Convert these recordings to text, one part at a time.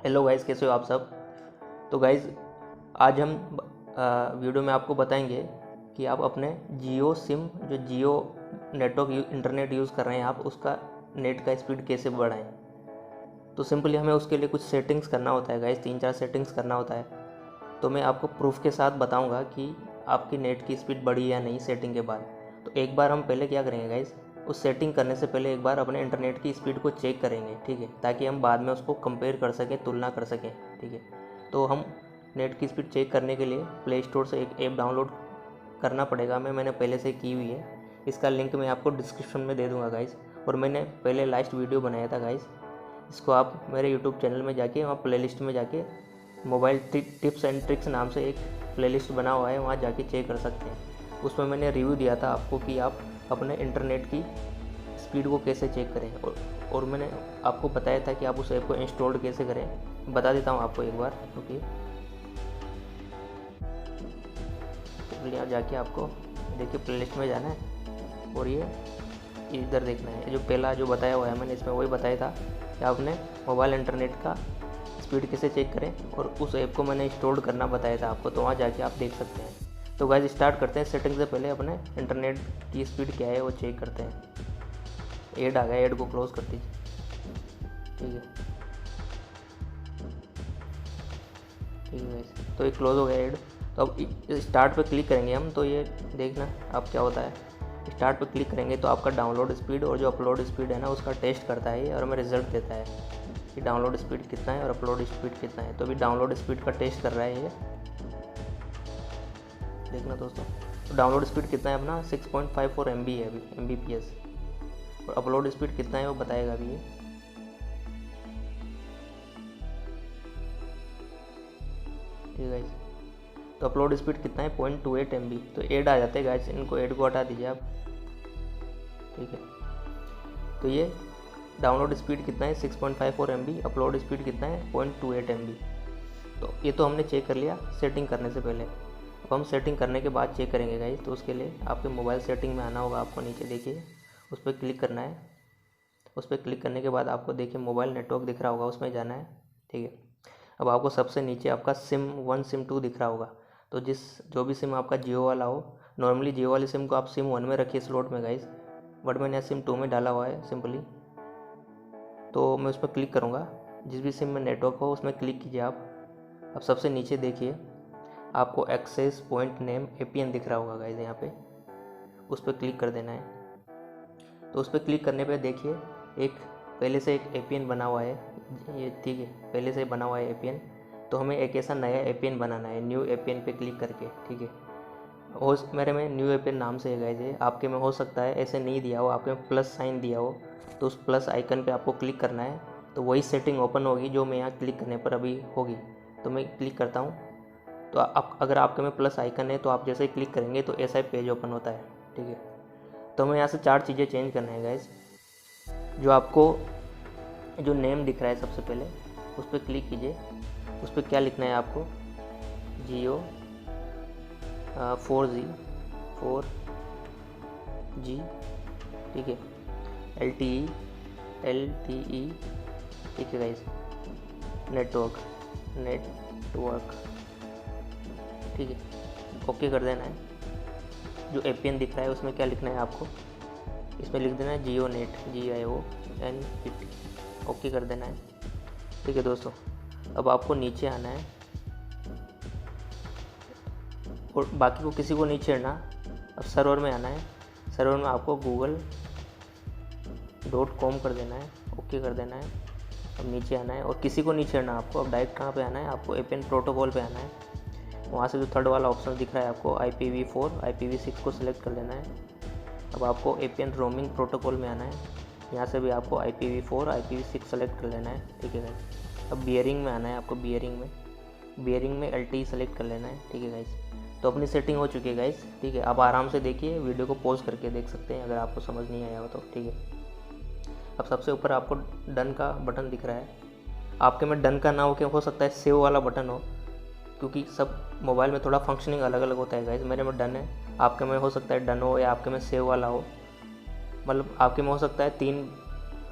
Hello guys, कैसे हो आप सब। तो गाइज़ आज हम वीडियो में आपको बताएंगे कि आप अपने जियो सिम जो जियो नेटवर्क इंटरनेट यूज़ कर रहे हैं आप उसका नेट का स्पीड कैसे बढ़ाएं। तो सिंपली हमें उसके लिए कुछ सेटिंग्स करना होता है गाइज़, 3-4 सेटिंग्स करना होता है। तो मैं आपको प्रूफ के साथ बताऊंगा कि आपकी नेट की स्पीड बढ़ी या नहीं सेटिंग के बाद। तो एक बार हम पहले क्या करेंगे गाइज़, उस सेटिंग करने से पहले एक बार अपने इंटरनेट की स्पीड को चेक करेंगे, ठीक है, ताकि हम बाद में उसको कंपेयर कर सकें, तुलना कर सकें, ठीक है। तो हम नेट की स्पीड चेक करने के लिए प्ले स्टोर से एक ऐप डाउनलोड करना पड़ेगा। मैंने पहले से की हुई है, इसका लिंक मैं आपको डिस्क्रिप्शन में दे दूँगा गाइज़। और मैंने पहले लास्ट वीडियो बनाया था गाइज़, इसको आप मेरे यूट्यूब चैनल में जाके वहाँ प्लेलिस्ट में जाके मोबाइल टिप्स एंड ट्रिक्स नाम से एक प्लेलिस्ट बना हुआ है, वहाँ जाके चेक कर सकते हैं। उसमें मैंने रिव्यू दिया था आपको कि आप अपने इंटरनेट की स्पीड को कैसे चेक करें, और मैंने आपको बताया था कि आप उस ऐप को इंस्टॉल कैसे करें। बता देता हूँ आपको एक बार, ओके। तो यहाँ जाके आपको देखिए प्लेलिस्ट में जाना है और ये इधर देखना है। जो पहला जो बताया हुआ है मैंने, इसमें वही बताया था कि आपने मोबाइल इंटरनेट का स्पीड कैसे चेक करें, और उस ऐप को मैंने इंस्टॉल करना बताया था आपको, तो वहाँ जाके आप देख सकते हैं। तो गाइस स्टार्ट करते हैं। सेटिंग से पहले अपने इंटरनेट की स्पीड क्या है वो चेक करते हैं। ऐड आ गया, ऐड को क्लोज कर दीजिए, ठीक है, ठीक है गाइस। तो ये क्लोज हो गया ऐड। तो अब स्टार्ट पे क्लिक करेंगे हम, तो ये देखना अब क्या होता है। स्टार्ट पे क्लिक करेंगे तो आपका डाउनलोड स्पीड और जो अपलोड स्पीड है ना उसका टेस्ट करता है ये, और हमें रिजल्ट देता है कि डाउनलोड स्पीड कितना है और अपलोड स्पीड कितना है। तो अभी डाउनलोड स्पीड का टेस्ट कर रहा है ये, देखना दोस्तों। तो डाउनलोड स्पीड कितना है अपना 6.54 MB है अभी, Mbps। और अपलोड स्पीड कितना है वो बताएगा अभी ये, ठीक है गाइस। तो अपलोड स्पीड कितना है 0.28 MB। तो ऐड आ जाते हैं गाइस, इनको ऐड को हटा दीजिए आप, ठीक है। तो ये डाउनलोड स्पीड कितना है 6.54 MB, अपलोड स्पीड कितना है 0.28 MB। तो ये तो हमने चेक कर लिया सेटिंग करने से पहले। अब हम सेटिंग करने के बाद चेक करेंगे गाइस। तो उसके लिए आपके मोबाइल सेटिंग में आना होगा आपको, नीचे देखिए उस पर क्लिक करना है। उस पर क्लिक करने के बाद आपको देखिए मोबाइल नेटवर्क दिख रहा होगा, उसमें जाना है, ठीक है। अब आपको सबसे नीचे आपका सिम 1 सिम 2 दिख रहा होगा। तो जो भी सिम आपका जियो वाला हो, नॉर्मली जियो वाली सिम को आप सिम 1 में रखिए स्लॉट में गाइस, बट मैंने सिम 2 में डाला हुआ है सिंपली। तो मैं उस पर क्लिक करूँगा, जिस भी सिम में नेटवर्क हो उसमें क्लिक कीजिए आप। अब सबसे नीचे देखिए आपको एक्सेस पॉइंट नेम APN दिख रहा होगा गाइस, यहाँ पे उस पर क्लिक कर देना है। तो उस पर क्लिक करने पे देखिए एक पहले से एक APN बना हुआ है ये, ठीक है, पहले से बना हुआ है APN। तो हमें एक ऐसा नया APN बनाना है, न्यू APN पे क्लिक करके, ठीक है। हो मेरे में न्यू APN नाम से है गाइस ये, आपके में हो सकता है ऐसे नहीं दिया हो, आपके में प्लस साइन दिया हो, तो उस प्लस आइकन पे आपको क्लिक करना है। तो वही सेटिंग ओपन होगी जो मैं यहाँ क्लिक करने पर अभी होगी। तो मैं क्लिक करता हूँ, तो आप अगर आपके में प्लस आइकन है तो आप जैसे ही क्लिक करेंगे तो ऐसा ही पेज ओपन होता है, ठीक है। तो हमें यहाँ से 4 चीज़ें चेंज करना है गाइस। जो आपको जो नेम दिख रहा है सबसे पहले उस पर क्लिक कीजिए। उस पर क्या लिखना है आपको, जियो 4G, ठीक है, LTE, ठीक है गाइस, नेटवर्क, ठीक है, ओके कर देना है। जो APN दिख रहा है उसमें क्या लिखना है आपको, इसमें लिख देना है जियो नेट, GIONET, ओके कर देना है, ठीक है दोस्तों। अब आपको नीचे आना है और बाकी को किसी को नहीं छेड़ना। अब सर्वर में आना है, सर्वर में आपको google.com कर देना है, ओके कर देना है। अब नीचे आना है और किसी को नहीं छेड़ना आपको। अब डायरेक्ट कहाँ पे आना है आपको, APN प्रोटोकॉल पे आना है। वहाँ से जो थर्ड वाला ऑप्शन दिख रहा है आपको IPv4 IPv6 को सिलेक्ट कर लेना है। अब आपको APN रोमिंग प्रोटोकॉल में आना है, यहाँ से भी आपको IPv4 IPv6 सेलेक्ट कर लेना है, ठीक है गाइस। अब बियरिंग में आना है आपको, बियरिंग में LTE सेलेक्ट कर लेना है, ठीक है गाइस। तो अपनी सेटिंग हो चुकी है गाइस, ठीक है। आप आराम से देखिए, वीडियो को पॉज करके देख सकते हैं अगर आपको समझ नहीं आया हो तो, ठीक है। अब सबसे ऊपर आपको डन का बटन दिख रहा है। आपके में डन का ना हो सकता है सेव वाला बटन हो, क्योंकि सब मोबाइल में थोड़ा फंक्शनिंग अलग अलग होता है गाइस। मेरे में डन है, आपके में हो सकता है डन हो या आपके में सेव वाला हो। मतलब आपके में हो सकता है 3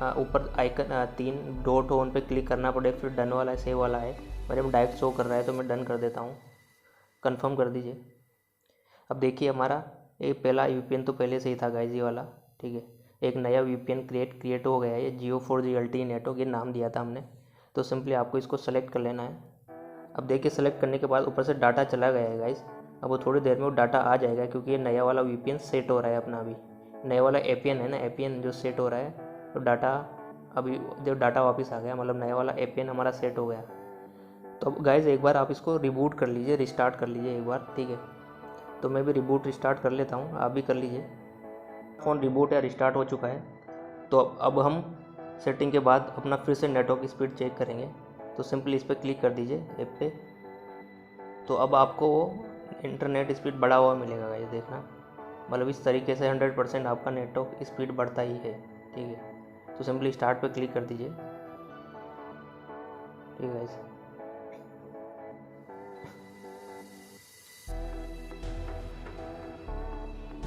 ऊपर आइकन 3 डॉट हो, उन पर क्लिक करना पड़े, फिर डन वाला सेव वाला है। मेरे में डायरेक्ट शो कर रहा है तो मैं डन कर देता हूँ, कंफर्म कर दीजिए। अब देखिए हमारा ये पहला VPN तो पहले से ही था गाइस ये वाला, ठीक है। एक नया VPN क्रिएट हो गया है, ये Jio 4G LTE नेटवर्क, ये नाम दिया था हमने। तो सिंपली आपको इसको सेलेक्ट कर लेना है। अब देखिए सेलेक्ट करने के बाद ऊपर से डाटा चला गया है गाइस। अब वो थोड़ी देर में वो डाटा आ जाएगा, क्योंकि ये नया वाला VPN सेट हो रहा है अपना। अभी नया वाला APN है ना, APN जो सेट हो रहा है, तो डाटा अभी जो डाटा वापस आ गया, मतलब नया वाला APN हमारा सेट हो गया। तो अब गाइस एक बार आप इसको रिबूट कर लीजिए, रिस्टार्ट कर लीजिए एक बार, ठीक है। तो मैं भी रिबूट रिस्टार्ट कर लेता हूँ, आप भी कर लीजिए। फ़ोन रिबूट या रिस्टार्ट हो चुका है। तो अब हम सेटिंग के बाद अपना फिर से नेटवर्क स्पीड चेक करेंगे। तो सिंपली इस पर क्लिक कर दीजिए ऐप पे। तो अब आपको वो इंटरनेट स्पीड बढ़ा हुआ मिलेगा गाइस, देखना। मतलब इस तरीके से 100% आपका नेटवर्क स्पीड बढ़ता ही है, ठीक है। तो सिंपली स्टार्ट पे क्लिक कर दीजिए, ठीक है गाइस।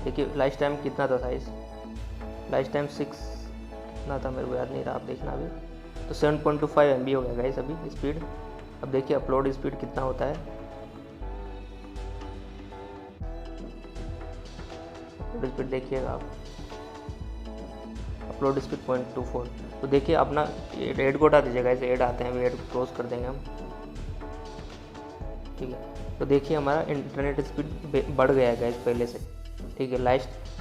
देखिए लास्ट टाइम कितना था साइज, लास्ट टाइम 6 कितना था मेरे को याद नहीं रहा, आप देखना अभी। तो 7.25 MB हो गया गाइस अभी स्पीड। अब देखिए अपलोड स्पीड कितना होता है, अपलोड स्पीड देखिएगा आप, अपलोड स्पीड 0.24। तो देखिए अपना ऐड को हटा दीजिएगा, ऐसे ऐड आते हैं, वो ऐड क्लोज कर देंगे हम, ठीक है। तो देखिए हमारा इंटरनेट स्पीड बढ़ गया है गाइस पहले से, ठीक है।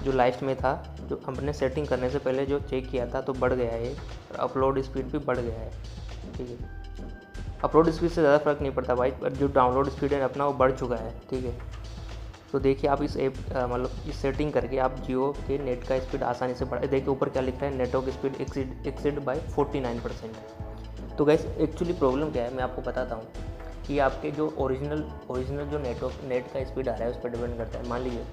लास्ट में था, जो हमने सेटिंग करने से पहले जो चेक किया था, तो बढ़ गया है। और अपलोड स्पीड भी बढ़ गया है, ठीक है। अपलोड स्पीड से ज़्यादा फर्क नहीं पड़ता भाई, पर जो डाउनलोड स्पीड है अपना वो बढ़ चुका है, ठीक है। तो देखिए आप इस ऐप मतलब इस सेटिंग करके आप जियो के नेट का स्पीड आसानी से बढ़ा। देखिए ऊपर क्या लिखा है, नेटवर्क स्पीड एक्सीड बाय 49%। तो गाइस एक्चुअली प्रॉब्लम क्या है मैं आपको बताता हूँ, कि आपके जो ओरिजिनल जो नेट का स्पीड आ रहा है उस पर डिपेंड करता है। मान लीजिए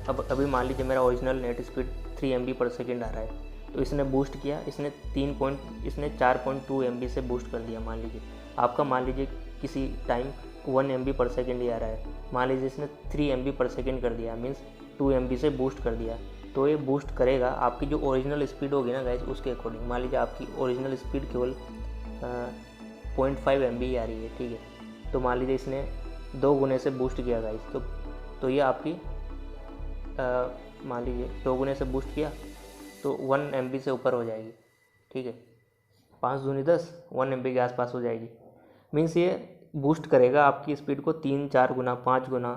अभी मान लीजिए मेरा ओरिजिनल नेट स्पीड 3 MB/s आ रहा है, तो इसने बूस्ट किया, इसने 4.2 MB से बूस्ट कर दिया। मान लीजिए आपका, मान लीजिए किसी टाइम 1 MB/s ही आ रहा है, मान लीजिए इसने 3 MB/s कर दिया, मीन्स 2 MB से बूस्ट कर दिया। तो ये बूस्ट करेगा आपकी जो ओरिजिनल स्पीड होगी ना गाइज उसके अकॉर्डिंग। मान लीजिए आपकी ओरिजिनल स्पीड केवल 0.5 MB आ रही है, ठीक है। तो मान लीजिए इसने 2 गुने से बूस्ट किया गाइज, तो ये आपकी मान लीजिए 2 गुने से बूस्ट किया तो 1 MB से ऊपर हो जाएगी, ठीक है। 5 दूनी 10, 1 MB के आसपास हो जाएगी। मीन्स ये बूस्ट करेगा आपकी स्पीड को 3-4 गुना, 5 गुना,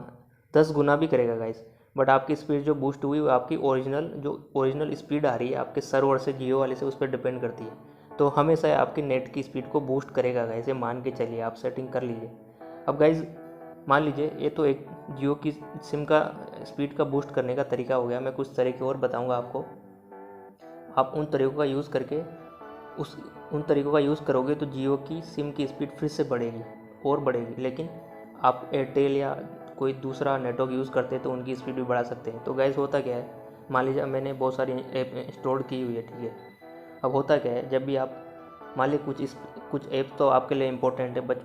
10 गुना भी करेगा गाइस। बट आपकी स्पीड जो बूस्ट हुई वो आपकी ओरिजिनल स्पीड आ रही है आपके सर्वर से, जियो वाले से, उस पर डिपेंड करती है। तो हमेशा आपकी नेट की स्पीड को बूस्ट करेगा गाइस, ये मान के चलिए, आप सेटिंग कर लीजिए। अब गाइस मान लीजिए ये तो एक जियो की सिम का स्पीड का बूस्ट करने का तरीका हो गया। मैं कुछ तरीके और बताऊंगा आपको, आप उन तरीकों का यूज़ करके उन तरीकों का यूज़ करोगे तो जियो की सिम की स्पीड फिर से बढ़ेगी और बढ़ेगी। लेकिन आप एयरटेल या कोई दूसरा नेटवर्क यूज़ करते हैं तो उनकी स्पीड भी बढ़ा सकते हैं। तो गाइस होता क्या है, मान लीजिए मैंने बहुत सारी ऐप इंस्टॉल की हुई है, ठीक है। अब होता क्या है, जब भी आप मान लीजिए कुछ ऐप तो आपके लिए इंपॉर्टेंट है, बट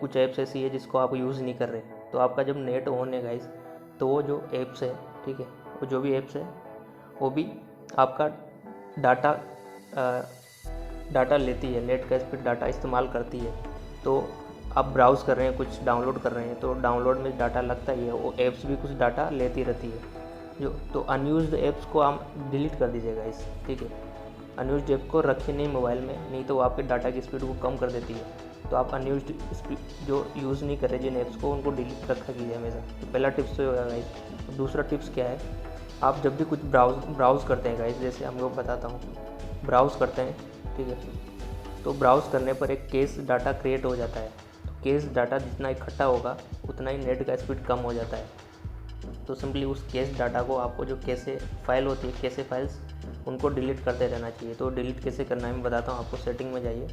कुछ ऐप्स ऐसी है जिसको आप यूज़ नहीं कर रहे, तो आपका जब नेट ऑन है गाइस, तो वो जो ऐप्स है, ठीक है, वो जो भी ऐप्स है वो भी आपका डाटा लेती है, नेट का स्पीड डाटा इस्तेमाल करती है। तो आप ब्राउज़ कर रहे हैं, कुछ डाउनलोड कर रहे हैं, तो डाउनलोड में डाटा लगता ही है, वो ऐप्स भी कुछ डाटा लेती रहती है। तो अनयूज्ड ऐप्स को आप डिलीट कर दीजिएगा इस, ठीक है। अनयूज्ड ऐप को रखिए नहीं मोबाइल में, नहीं तो वो आपके डाटा की स्पीड को कम कर देती है। तो आप अनयूज्ड स्पीड जो यूज़ नहीं कर रहे जिन ऐप्स को, उनको डिलीट रखा कीजिए हमेशा। तो पहला टिप्स तो होगा गाइस। दूसरा टिप्स क्या है, आप जब भी कुछ ब्राउज़ करते हैं गाइस, जैसे हम लोग बताता हूँ, ब्राउज़ करते हैं, ठीक है, तो ब्राउज़ करने पर एक केस डाटा क्रिएट हो जाता है। तो केस डाटा जितना इकट्ठा होगा उतना ही नेट का स्पीड कम हो जाता है। तो सिंपली उस केस डाटा को आपको, जो कैसे फाइल होती है, कैसे फाइल्स, उनको डिलीट करते रहना चाहिए। तो डिलीट कैसे करना है मैं बताता हूँ आपको। सेटिंग में जाइए,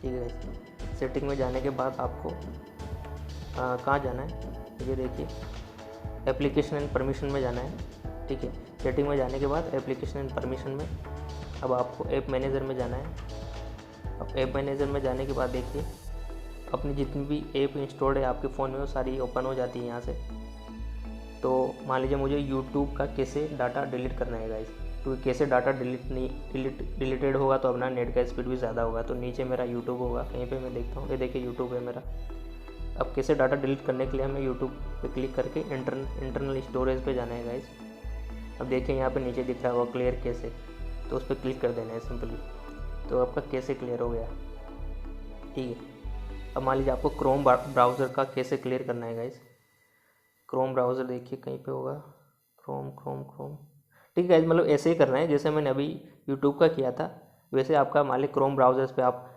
ठीक है। सेटिंग में जाने के बाद आपको कहाँ जाना है, ये देखिए, एप्लीकेशन एंड परमिशन में जाना है, ठीक है। सेटिंग में जाने के बाद एप्लीकेशन एंड परमिशन में अब आपको ऐप मैनेजर में जाना है। अब ऐप मैनेजर में जाने के बाद देखिए अपनी जितनी भी ऐप इंस्टॉल्ड है आपके फ़ोन में वो सारी ओपन हो जाती है यहाँ से। तो मान लीजिए मुझे यूट्यूब का कैसे डाटा डिलीट करना है गाइस, क्योंकि कैसे डाटा डिलीटेड होगा तो अपना नेट का स्पीड भी ज़्यादा होगा। तो नीचे मेरा यूट्यूब होगा, कहीं पे मैं देखता हूँ, ये देखिए यूट्यूब है मेरा। अब कैसे डाटा डिलीट करने के लिए हमें यूट्यूब पे क्लिक करके इंटरनल स्टोरेज पे जाना है गाइस। अब देखिए यहाँ पे नीचे दिख रहा होगा क्लियर कैसे, तो उस पर क्लिक कर देना है सिंपली। तो आपका कैसे क्लियर हो गया, ठीक है। अब मान लीजिए आपको क्रोम ब्राउज़र का कैसे क्लियर करना है गाइस। क्रोम ब्राउज़र देखिए कहीं पे होगा, क्रोम क्रोम क्रोम, ठीक है। मतलब ऐसे ही करना है जैसे मैंने अभी यूट्यूब का किया था, वैसे आपका मान लीजिए क्रोम ब्राउज़र्स पे आप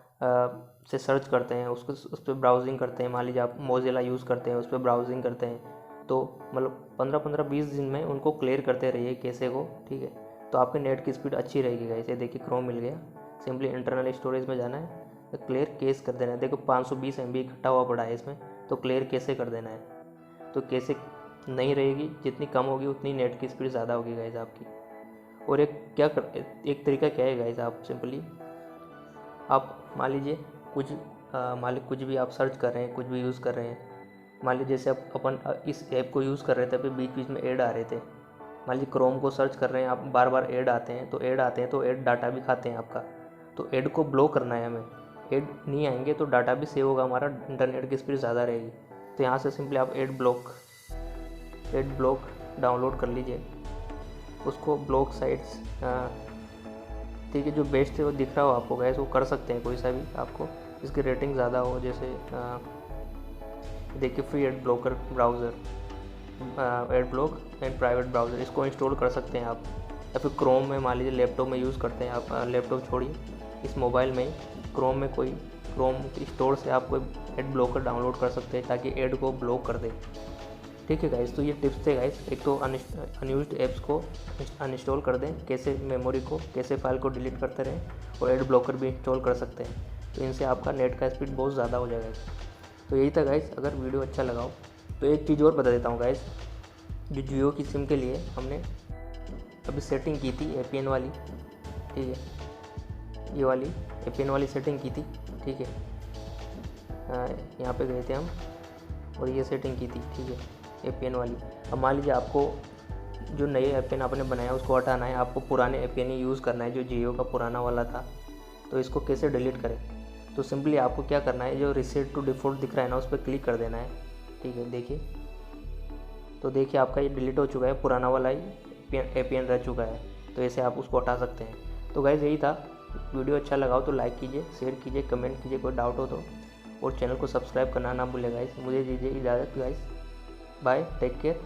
से सर्च करते हैं, उसको उस पर ब्राउजिंग करते हैं। मान लीजिए आप मोजिला यूज़ करते हैं, उस पर ब्राउजिंग करते हैं, तो मतलब 15-20 दिन में उनको क्लियर करते रहिए कैसे को, ठीक है। तो आपके नेट की स्पीड अच्छी रहेगी गाइस। ये देखिए क्रोम मिल गया, सिंपली इंटरनल स्टोरेज में जाना है, क्लियर केस कर देना है। देखो 520 MB इकट्ठा हुआ पड़ा है इसमें, तो क्लियर कैसे कर देना है। तो कैसे नहीं रहेगी, जितनी कम होगी उतनी नेट की स्पीड ज़्यादा होगी गाइस आपकी। और एक तरीका क्या है गाइस, आप सिंपली आप मान लीजिए कुछ भी आप सर्च कर रहे हैं, कुछ भी यूज़ कर रहे हैं, मान लीजिए जैसे अपन इस ऐप को यूज़ कर रहे थे, अभी बीच बीच में ऐड आ रहे थे। मान लीजिए क्रोम को सर्च कर रहे हैं आप, बार बार ऐड आते हैं तो ऐड डाटा भी खाते हैं आपका। तो ऐड को ब्लॉक करना है हमें, ऐड नहीं आएंगे तो डाटा भी सेव होगा हमारा, इंटरनेट की स्पीड ज़्यादा रहेगी। तो यहाँ से सिंपली आप ऐड ब्लॉक डाउनलोड कर लीजिए, उसको ब्लॉक साइट्स, ठीक है, जो बेस्ट है वो दिख रहा हो आपको गैस, वो कर सकते हैं कोई सा भी आपको इसकी रेटिंग ज़्यादा हो। जैसे देखिए free ad blocker browser, ad block and private browser, इसको इंस्टॉल कर सकते हैं आप। या फिर क्रोम में मान लीजिए लैपटॉप में यूज़ करते हैं आप, लैपटॉप छोड़िए, इस मोबाइल में क्रोम में कोई क्रोम स्टोर से आप कोई एड ब्लॉकर डाउनलोड कर सकते हैं ताकि एड को ब्लॉक कर दे, ठीक है गाइस। तो ये टिप्स थे गाइस, एक तो अनयूज्ड ऐप्स को अनइंस्टॉल कर दें, कैसे मेमोरी को, कैसे फाइल को डिलीट करते रहें, और एड ब्लॉकर भी इंस्टॉल कर सकते हैं। तो इनसे आपका नेट का स्पीड बहुत ज़्यादा हो जाएगा। तो यही था गाइस, अगर वीडियो अच्छा लगा हो तो एक चीज़ और बता देता हूँ गाइस, जो जियो की सिम के लिए हमने अभी सेटिंग की थी APN वाली, ठीक है, ये वाली APN वाली सेटिंग की थी, ठीक है। यहाँ पे गए थे हम और ये सेटिंग की थी, ठीक है, APN वाली। अब मान लीजिए आपको जो नए APN आपने बनाया उसको हटाना है, आपको पुराने APN ही यूज़ करना है जो जियो का पुराना वाला था। तो इसको कैसे डिलीट करें, तो सिंपली आपको क्या करना है, जो रीसेट टू डिफ़ॉल्ट दिख रहा है ना, उस पर क्लिक कर देना है, ठीक है। देखिए, तो देखिए आपका ये डिलीट हो चुका है, पुराना वाला ही APN रह चुका है। तो ऐसे आप उसको हटा सकते हैं। तो गाइज़ यही था, वीडियो अच्छा लगा हो तो लाइक कीजिए, शेयर कीजिए, कमेंट कीजिए, कोई डाउट हो तो, और चैनल को सब्सक्राइब करना ना भूलें गाइस। मुझे दीजिए इजाज़त गाइस, बाय, टेक केयर।